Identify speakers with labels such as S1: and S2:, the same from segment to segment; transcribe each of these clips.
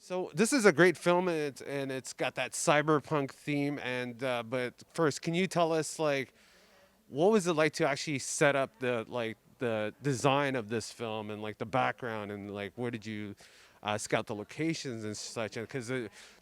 S1: So this is a great film, and it's got that cyberpunk theme. And but first, can you tell us like what was it like to actually set up the design of this film and like the background and like where did you scout the locations and such? Because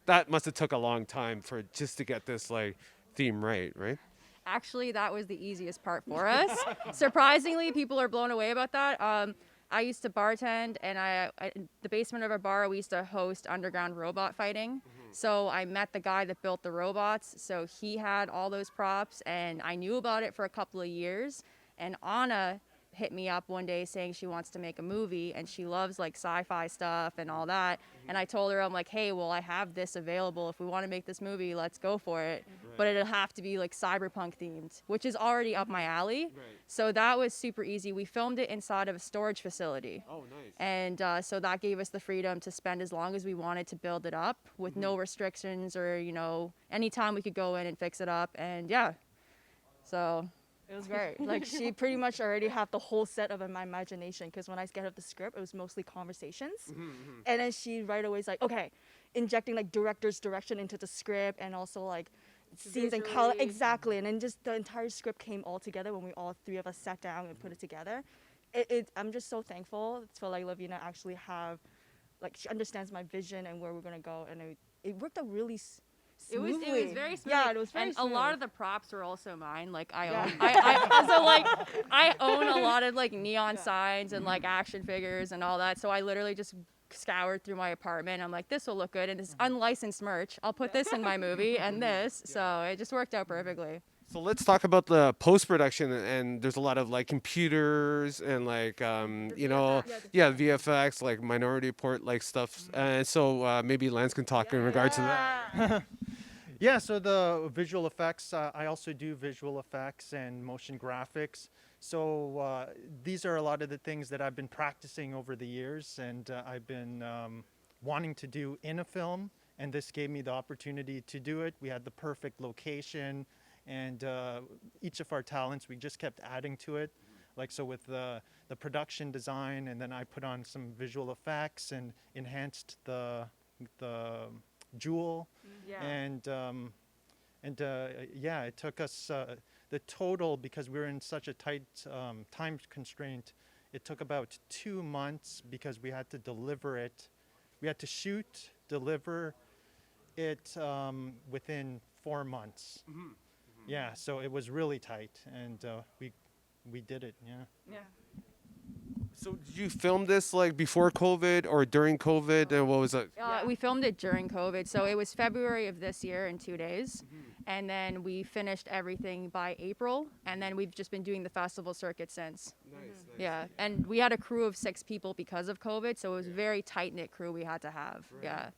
S1: that must have took a long time for just to get this like theme right, right?
S2: Actually, that was the easiest part for us. Surprisingly, people are blown away about that. I used to bartend, and in the basement of our bar, we used to host underground robot fighting. So I met the guy that built the robots. So he had all those props, and I knew about it for a couple of years. And Anna hit me up one day saying she wants to make a movie and she loves like sci-fi stuff and all that. And I told her, I'm like, hey, well, I have this available. If we want to make this movie, let's go for it. But it'll have to be like cyberpunk themed, which is already up my alley. So that was super easy. We filmed it inside of a storage facility.
S1: Oh, nice.
S2: And so that gave us the freedom to spend as long as we wanted to build it up with no restrictions or, anytime we could go in and fix it up. And yeah, so it was great.
S3: Like she pretty much already had the whole set of my imagination because when I get up the script, it was mostly conversations. And then she right away is like, okay, injecting like director's direction into the script and also like scenes and color. Exactly. And then just the entire script came all together when we all three of us sat down and put it together. I'm just so thankful for like Lovina actually have, like she understands my vision and where we're going to go. And it worked out really smoothly.
S2: It was very smooth.
S3: Yeah, it was very
S2: and
S3: smooth.
S2: a lot of the props were also mine. Like I
S3: Yeah.
S2: own, I own a lot of like neon signs and like action figures and all that. So I literally just scoured through my apartment. I'm like, this will look good, and this unlicensed merch. I'll put this in my movie and this. So it just worked out perfectly.
S1: So let's talk about the post production, and there's a lot of like computers and like VFX, like Minority Report like stuff. And so maybe Lance can talk in regards to that.
S4: Yeah, so the visual effects, I also do visual effects and motion graphics. So these are a lot of the things that I've been practicing over the years, and I've been wanting to do in a film, and this gave me the opportunity to do it. We had the perfect location, and each of our talents, we just kept adding to it. Like so with the production design, and then I put on some visual effects and enhanced the jewel. And it took us the total, because we were in such a tight time constraint, it took about 2 months because we had to deliver it. We had to shoot, deliver it within 4 months. Yeah, so it was really tight, and we did it. Yeah.
S1: So did you film this like before COVID or during COVID? And what was it?
S2: We filmed it during COVID, so it was February of this year in 2 days, and then we finished everything by April, and then we've just been doing the festival circuit since.
S1: Nice.
S2: Yeah, and we had a crew of 6 people because of COVID, so it was a very tight-knit crew we had to have. Yeah.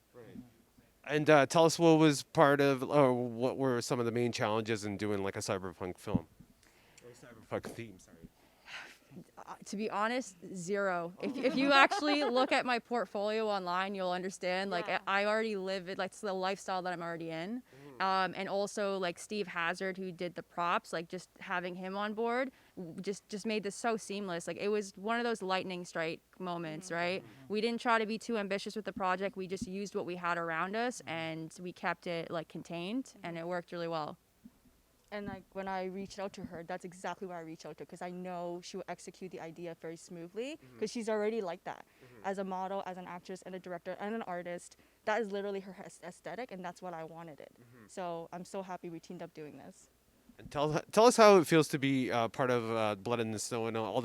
S1: And tell us what was part of, or what were some of the main challenges in doing like a cyberpunk film? Or cyberpunk theme, sorry.
S2: To be honest, zero. If you actually look at my portfolio online, you'll understand. Like I already live it. Like it's the lifestyle that I'm already in. And also like Steve Hazard, who did the props, like just having him on board, just made this so seamless. Like it was one of those lightning strike moments, right? We didn't try to be too ambitious with the project. We just used what we had around us, and we kept it like contained, and it worked really well.
S3: And like when I reached out to her, that's exactly why I reached out to her, because I know she will execute the idea very smoothly, because she's already like that. As a model, as an actress, and a director, and an artist, that is literally her aesthetic, and that's what I wanted it. So I'm so happy we teamed up doing this.
S1: And tell us how it feels to be part of Blood in the Snow and all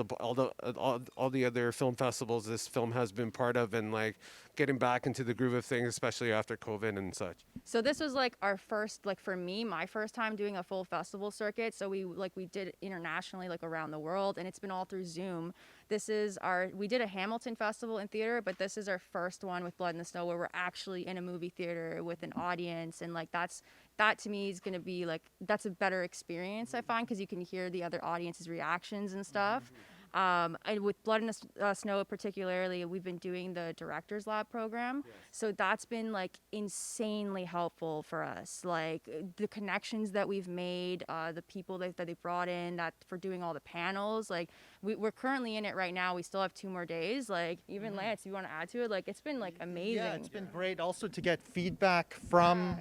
S1: the other film festivals this film has been part of, and like getting back into the groove of things, especially after COVID and such.
S2: So this was like our first, like for me, my first time doing a full festival circuit. So we did it internationally, like around the world, and it's been all through Zoom. We did a Hamilton festival in theater, but this is our first one with Blood in the Snow where we're actually in a movie theater with an audience, and like that to me is going to be like, that's a better experience I find, because you can hear the other audience's reactions and stuff. And with Blood in the Snow particularly, we've been doing the Directors Lab program. So that's been like insanely helpful for us. Like the connections that we've made, the people that they brought in that for doing all the panels. Like we're currently in it right now. We still have 2 more days. Like even Lance, you want to add to it? Like it's been like amazing.
S4: Yeah, it's been great also to get feedback from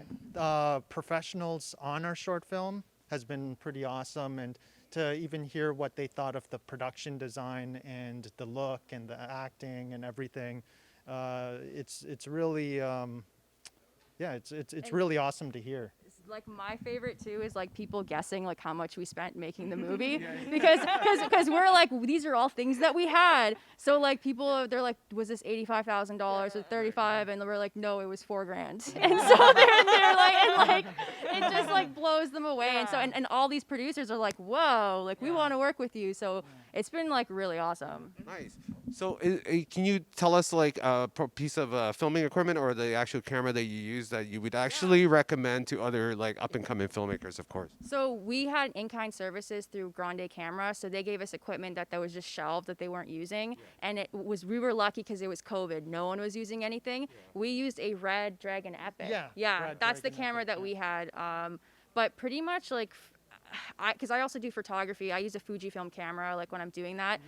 S4: professionals on our short film has been pretty awesome, and to even hear what they thought of the production design and the look and the acting and everything. It's really it's really awesome to hear.
S2: Like my favorite too is like people guessing like how much we spent making the movie because we're like, these are all things that we had. So like people, they're like, was this $85,000 or 35? And we're like, no, it was $4,000. And so they're like, and like it just like blows them away. And so and all these producers are like, whoa, like we want to work with you. So it's been like really awesome.
S1: Nice. So can you tell us like a piece of filming equipment or the actual camera that you use that you would actually recommend to other like up and coming filmmakers, of course?
S2: So we had in-kind services through Grande Camera. So they gave us equipment that was just shelved that they weren't using. And we were lucky because it was COVID. No one was using anything. We used a Red Dragon Epic. Yeah, that's the camera that we had. But pretty much like, because I also do photography, I use a Fujifilm camera like when I'm doing that.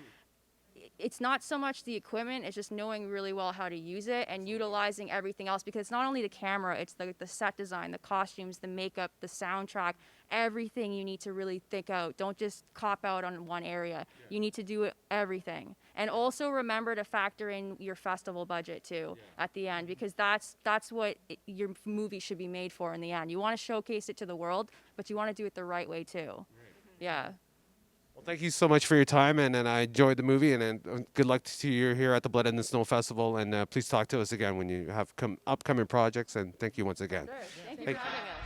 S2: It's not so much the equipment, it's just knowing really well how to use it and utilizing everything else, because it's not only the camera, it's the set design, the costumes, the makeup, the soundtrack, everything you need to really think out. Don't just cop out on one area. You need to do everything. And also remember to factor in your festival budget too at the end, because that's what your movie should be made for in the end. You want to showcase it to the world, but you want to do it the right way too. Yeah.
S1: Well, thank you so much for your time, and I enjoyed the movie, and good luck to you here at the Blood in the Snow Festival, and please talk to us again when you have upcoming projects, and thank you once again.
S2: Sure. Thank you for having us.